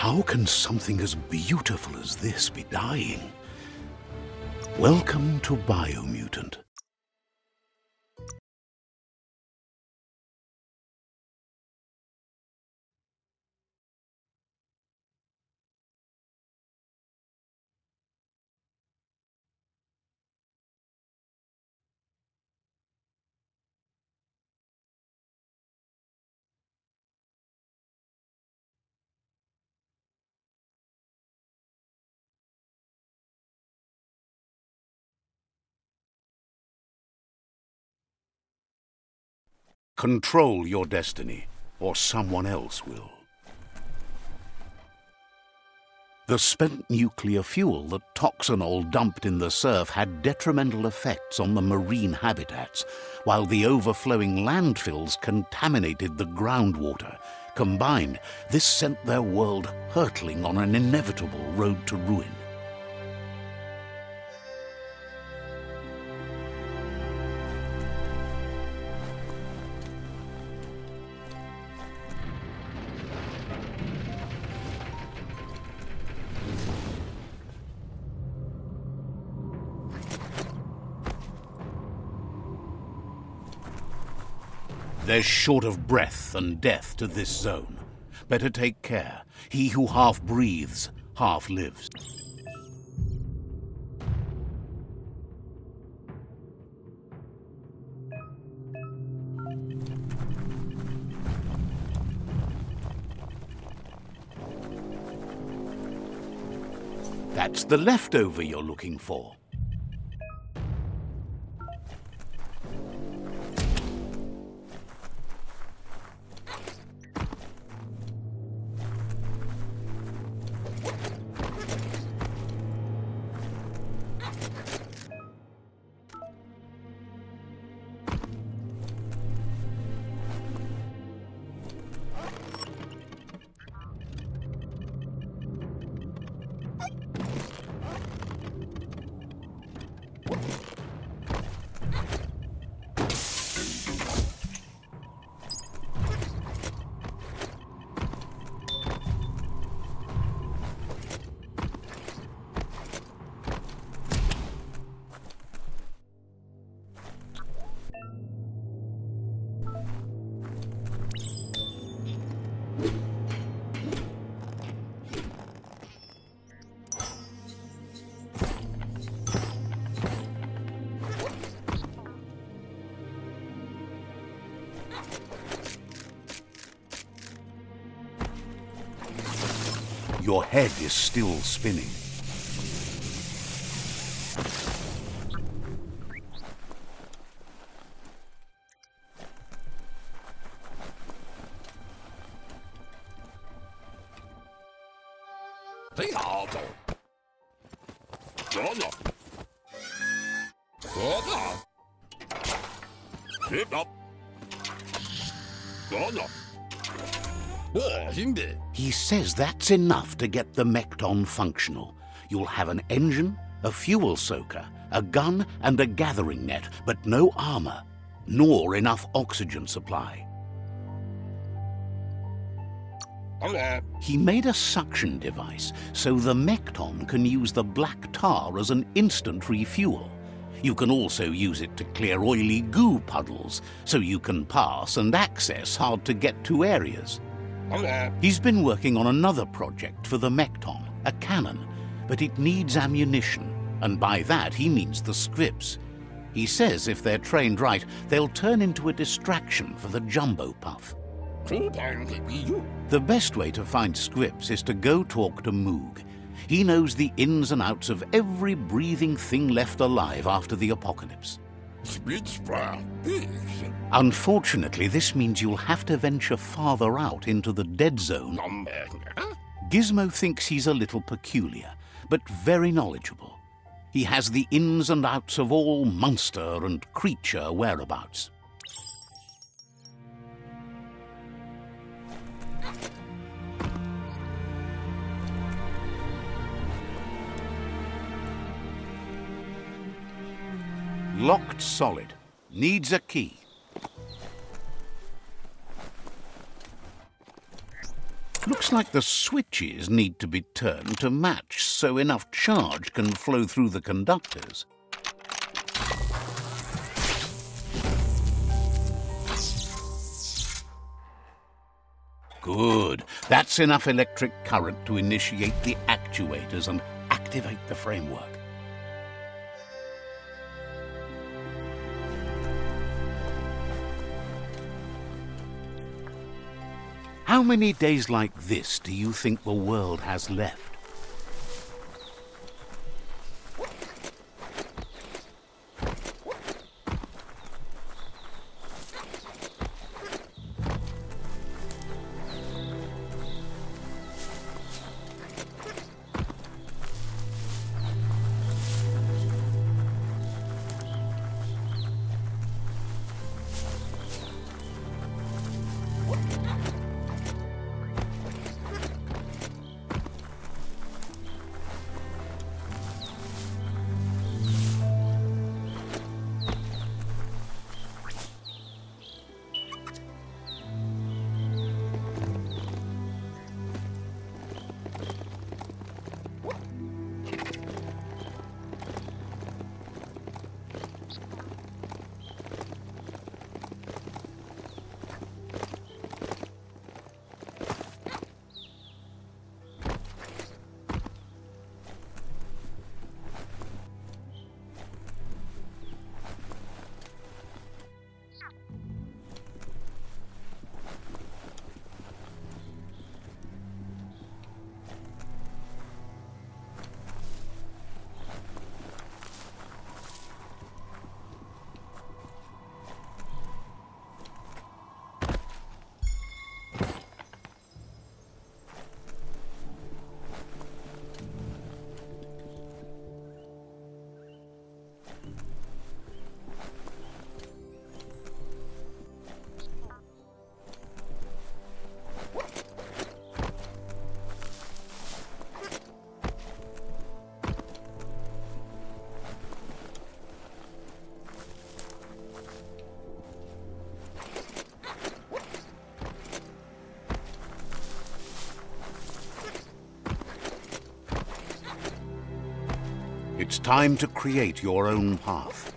How can something as beautiful as this be dying? Welcome to Biomutant. Control your destiny, or someone else will. The spent nuclear fuel that Toxanol dumped in the surf had detrimental effects on the marine habitats, while the overflowing landfills contaminated the groundwater. Combined, this sent their world hurtling on an inevitable road to ruin. There's short of breath and death to this zone. Better take care. He who half breathes, half lives. That's the leftover you're looking for. Your head is still spinning. He says that's enough to get the Mekton functional. You'll have an engine, a fuel soaker, a gun and a gathering net, but no armor, nor enough oxygen supply. He made a suction device so the Mekton can use the black tar as an instant refuel. You can also use it to clear oily goo puddles, so you can pass and access hard-to-get-to areas. He's been working on another project for the Mekton, a cannon, but it needs ammunition, and by that he means the scripts. He says if they're trained right, they'll turn into a distraction for the Jumbo Puff. The best way to find scripts is to go talk to Moog. He knows the ins and outs of every breathing thing left alive after the apocalypse. Unfortunately, this means you'll have to venture farther out into the Deadzone. Gizmo thinks he's a little peculiar, but very knowledgeable. He has the ins and outs of all monster and creature whereabouts. Locked solid. Needs a key. Looks like the switches need to be turned to match so enough charge can flow through the conductors. Good. That's enough electric current to initiate the actuators and activate the framework. How many days like this do you think the world has left? It's time to create your own path.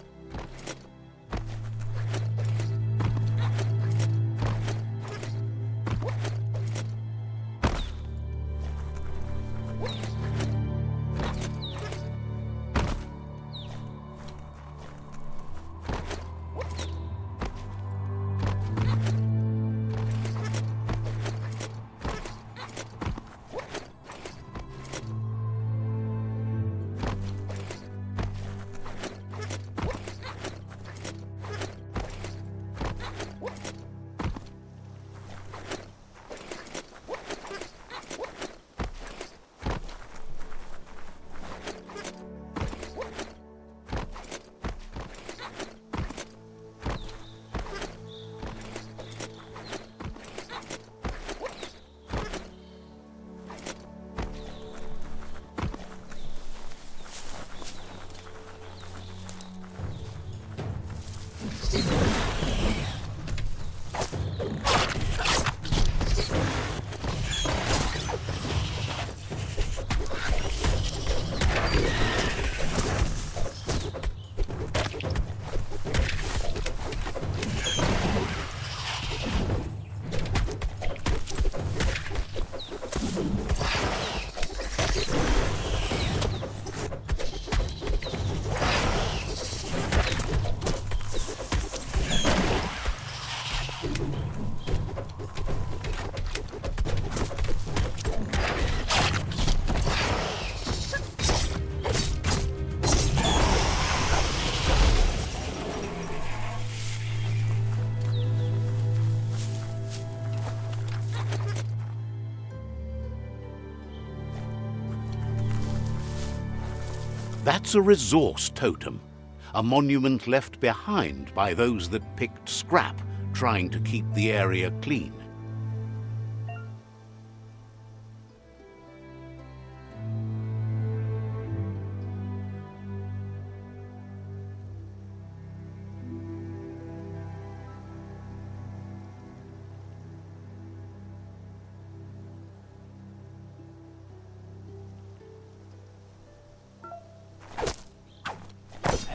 That's a resource totem, a monument left behind by those that picked scrap, trying to keep the area clean.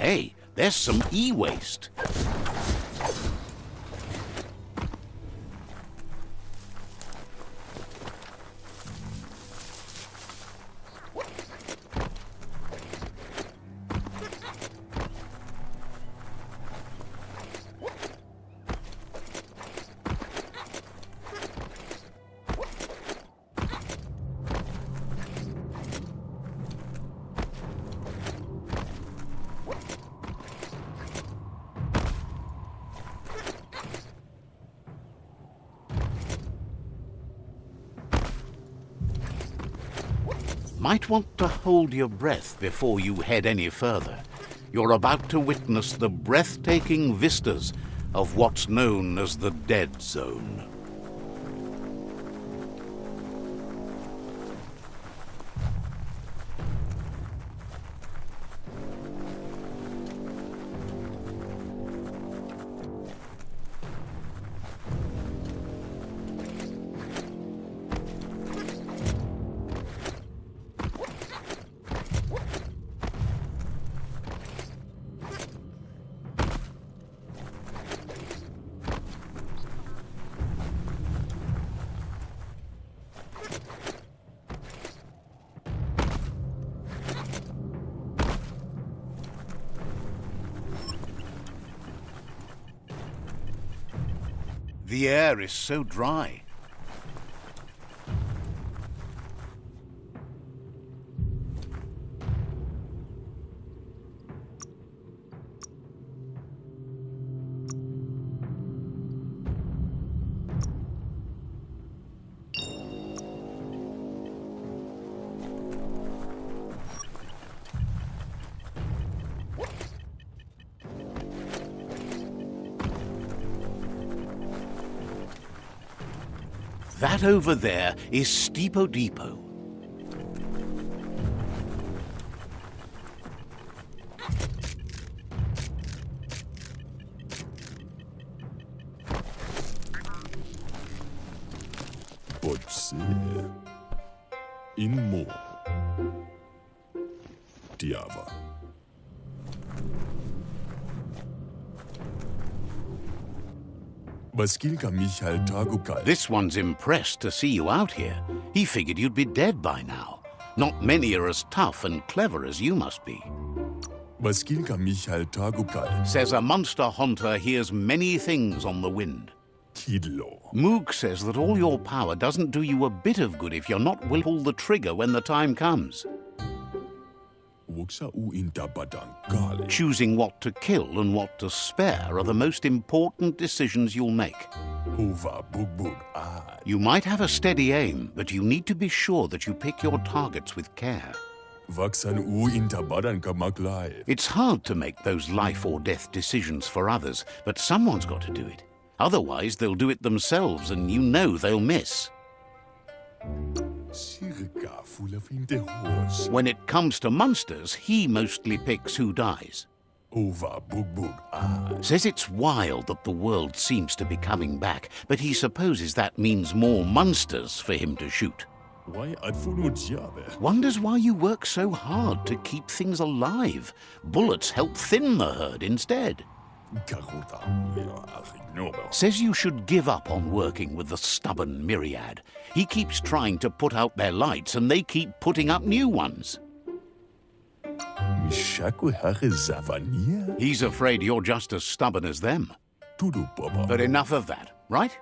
Hey, there's some e-waste. Might want to hold your breath before you head any further. You're about to witness the breathtaking vistas of what's known as the Deadzone. The air is so dry. That over there is Steepo Depot. Potse. In Mo. Diava. This one's impressed to see you out here. He figured you'd be dead by now. Not many are as tough and clever as you must be. Says a monster hunter hears many things on the wind. Moog says that all your power doesn't do you a bit of good if you're not willing to pull the trigger when the time comes. Choosing what to kill and what to spare are the most important decisions you'll make. You might have a steady aim, but you need to be sure that you pick your targets with care. It's hard to make those life or death decisions for others, but someone's got to do it. Otherwise, they'll do it themselves, and you know they'll miss. When it comes to monsters, he mostly picks who dies. Says it's wild that the world seems to be coming back, but he supposes that means more monsters for him to shoot. Wonders why you work so hard to keep things alive. Bullets help thin the herd instead. Says you should give up on working with the stubborn myriad. He keeps trying to put out their lights and they keep putting up new ones. He's afraid you're just as stubborn as them. But enough of that, right?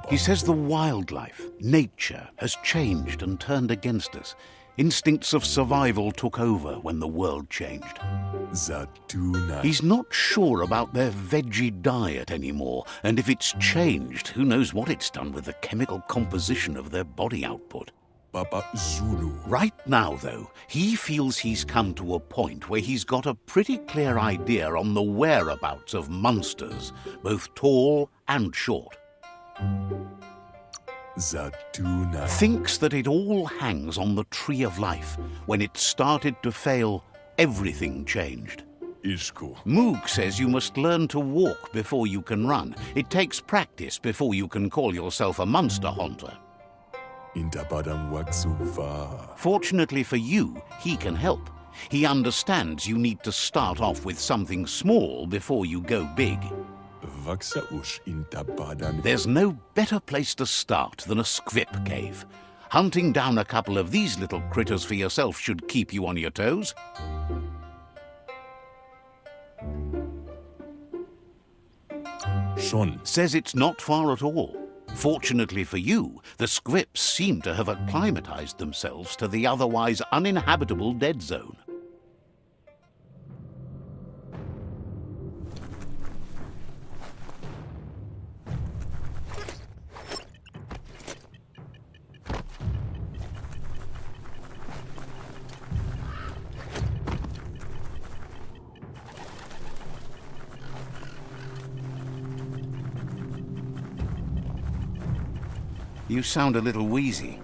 He says the wildlife, nature, has changed and turned against us. Instincts of survival took over when the world changed. He's not sure about their veggie diet anymore, and if it's changed, who knows what it's done with the chemical composition of their body output. Right now, though, he feels he's come to a point where he's got a pretty clear idea on the whereabouts of monsters, both tall and short. Thinks that it all hangs on the tree of life. When it started to fail, everything changed. Moog says you must learn to walk before you can run. It takes practice before you can call yourself a monster hunter. Fortunately for you, he can help. He understands you need to start off with something small before you go big. There's no better place to start than a squip cave. Hunting down a couple of these little critters for yourself should keep you on your toes. Schon. Says it's not far at all. Fortunately for you, the squips seem to have acclimatized themselves to the otherwise uninhabitable Deadzone. You sound a little wheezy.